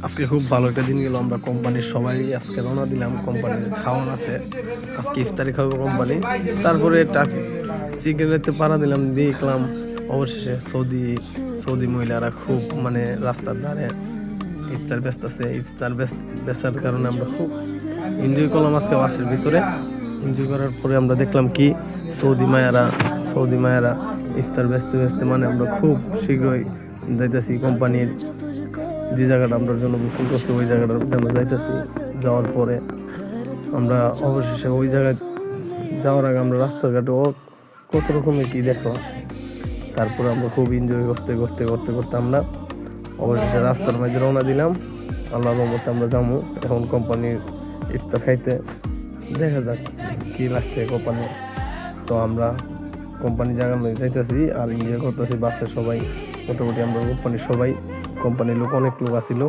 আজকে খুব ভালো একটা দিন গেল। আমরা কোম্পানির সবাই আজকে রওনা দিলাম। কোম্পানির খাওয়ান আছে, আজকে ইফতারি খাবো কোম্পানি। তারপরে চিকেনেতে পাড়া দিলাম, দেখলাম অবশেষে সৌদি মহিলারা খুব মানে রাস্তার ধারে ইফতার ব্যস্ত আছে। বেচার কারণে আমরা খুব এনজয় করলাম আজকে বাসের ভিতরে। এনজয় করার পরে আমরা দেখলাম কি সৌদি মায়েরা ইফতার ব্যস্ত মানে আমরা খুব শীঘ্রই যাইতেছি কোম্পানির যে জায়গাটা আমরা জন্য বুকিং করছি ওই জায়গাটার জন্য যাইতেছি। যাওয়ার পরে আমরা অবশেষে ওই জায়গায় যাওয়ার আগে আমরা রাস্তাঘাটে কত রকমের কি দেখলাম। তারপরে আমরা খুব এনজয় করতে আমরা অবশেষে রাস্তার মাঝে রওনা দিলাম। আল্লাহর রহমতে আমরা যাবো এখন কোম্পানির ইফতার খাইতে। দেখা যাক কি লাগছে কোম্পানি। তো আমরা কোম্পানির জায়গার মধ্যে যাইতেছি আর এনজয় করতেছি। বাসে সবাই মোটামুটি আমরা কোম্পানির লোক অনেক লোক আছিল।